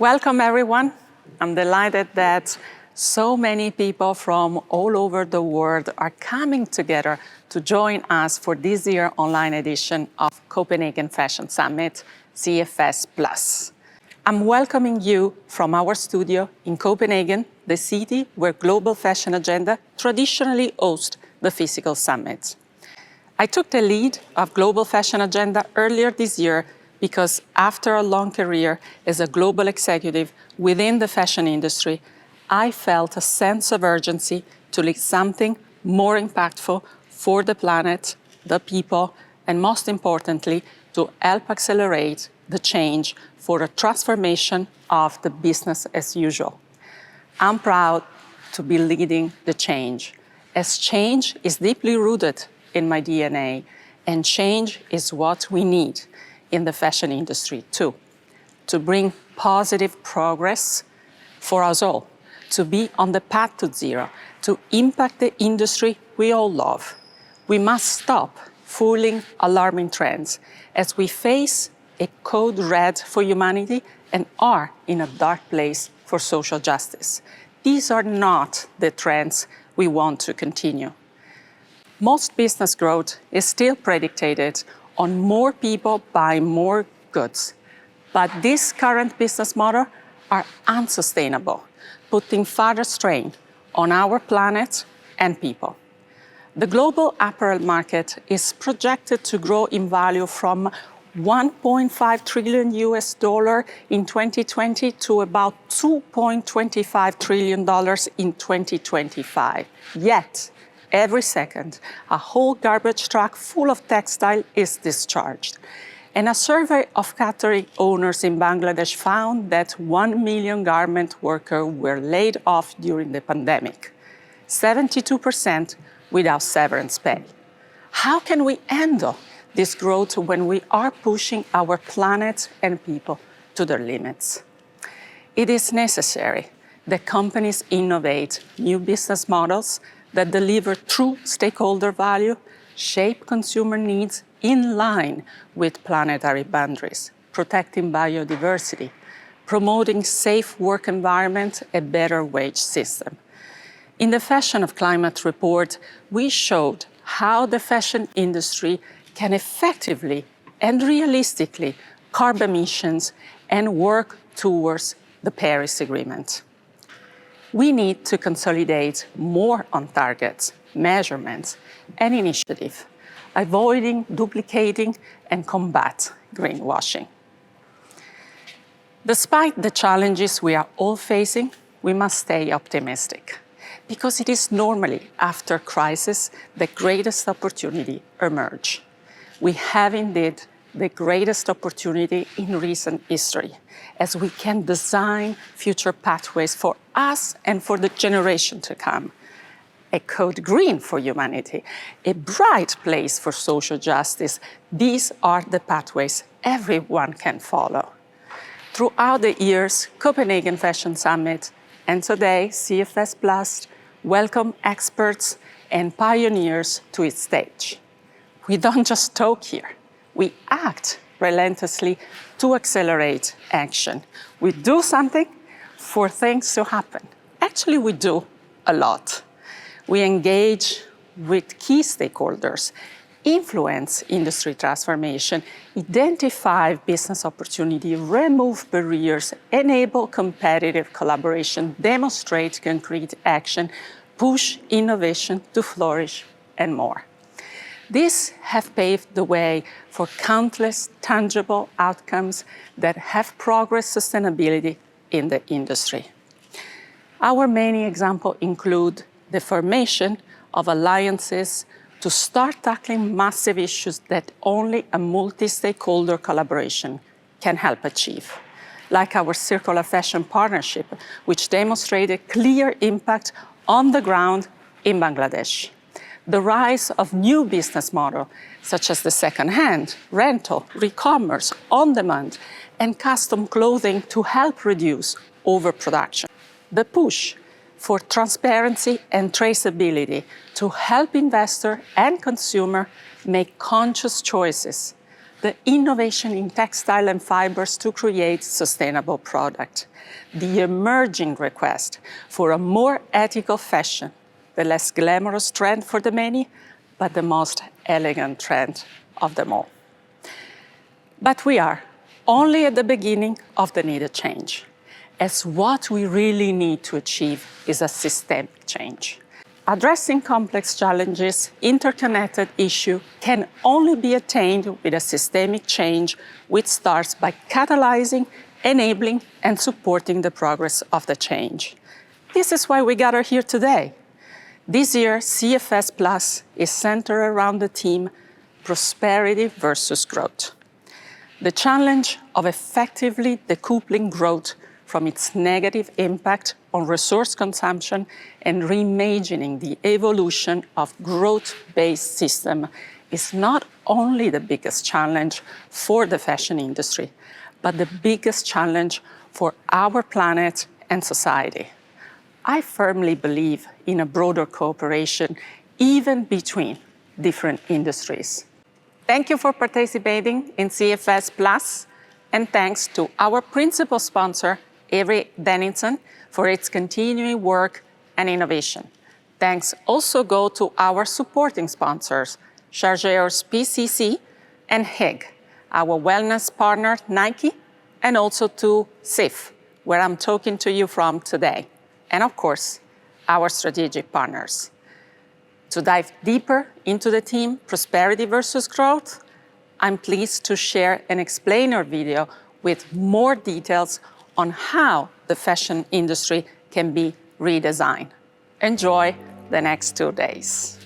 Welcome, everyone. I'm delighted that so many people from all over the world are coming together to join us for this year's online edition of Copenhagen Fashion Summit, CFS Plus. I'm welcoming you from our studio in Copenhagen, the city where Global Fashion Agenda traditionally hosts the physical summit. I took the lead of Global Fashion Agenda earlier this year because after a long career as a global executive within the fashion industry, I felt a sense of urgency to lead something more impactful for the planet, the people, and most importantly, to help accelerate the change for a transformation of the business as usual. I'm proud to be leading the change, as change is deeply rooted in my DNA, and change is what we need in the fashion industry too, to bring positive progress for us all, to be on the path to zero, to impact the industry we all love. We must stop fooling alarming trends as we face a code red for humanity and are in a dark place for social justice. These are not the trends we want to continue. Most business growth is still predicated on more people buying more goods. But this current business model are unsustainable, putting further strain on our planet and people. The global apparel market is projected to grow in value from $1.5 trillion in 2020 to about $2.25 trillion in 2025. Yet, every second, a whole garbage truck full of textile is discharged. And a survey of factory owners in Bangladesh found that 1 million garment workers were laid off during the pandemic, 72% without severance pay. How can we handle this growth when we are pushing our planet and people to their limits? It is necessary that companies innovate new business models that deliver true stakeholder value, shape consumer needs in line with planetary boundaries, protecting biodiversity, promoting safe work environment, a better wage system. In the Fashion of Climate report, we showed how the fashion industry can effectively and realistically curb emissions and work towards the Paris Agreement. We need to consolidate more on targets, measurements, and initiatives, avoiding duplicating and combat greenwashing. Despite the challenges we are all facing, we must stay optimistic, because it is normally after crisis the greatest opportunity emerge. We have indeed the greatest opportunity in recent history, as we can design future pathways for us and for the generation to come. A code green for humanity, a bright place for social justice. These are the pathways everyone can follow. Throughout the years, Copenhagen Fashion Summit and today CFS Plus welcome experts and pioneers to its stage. We don't just talk here. We act relentlessly to accelerate action. We do something for things to happen. Actually, we do a lot. We engage with key stakeholders, influence industry transformation, identify business opportunity, remove barriers, enable competitive collaboration, demonstrate concrete action, push innovation to flourish, and more. These have paved the way for countless tangible outcomes that have progressed sustainability in the industry. Our many examples include the formation of alliances to start tackling massive issues that only a multi-stakeholder collaboration can help achieve, like our Circular Fashion Partnership, which demonstrated clear impact on the ground in Bangladesh. The rise of new business models, such as the second-hand, rental, re-commerce, on-demand, and custom clothing to help reduce overproduction. The push for transparency and traceability to help investor and consumer make conscious choices the innovation in textile and fibers to create sustainable product, the emerging request for a more ethical fashion, the less glamorous trend for the many, but the most elegant trend of them all. But we are only at the beginning of the needed change, as what we really need to achieve is a systemic change. Addressing complex challenges, interconnected issues can only be attained with a systemic change which starts by catalyzing, enabling, and supporting the progress of the change. This is why we gather here today. This year, CFS Plus is centered around the theme Prosperity versus Growth. The challenge of effectively decoupling growth from its negative impact on resource consumption and reimagining the evolution of growth-based system is not only the biggest challenge for the fashion industry, but the biggest challenge for our planet and society. I firmly believe in a broader cooperation, even between different industries. Thank you for participating in CFS Plus, and thanks to our principal sponsor, Avery Dennison, for its continuing work and innovation. Thanks also go to our supporting sponsors, Chargeurs PCC and HIG, our wellness partner, Nike, and also to CIF, where I'm talking to you from today, and of course, our strategic partners. To dive deeper into the theme Prosperity versus Growth, I'm pleased to share an explainer video with more details on how the fashion industry can be redesigned. Enjoy the next 2 days.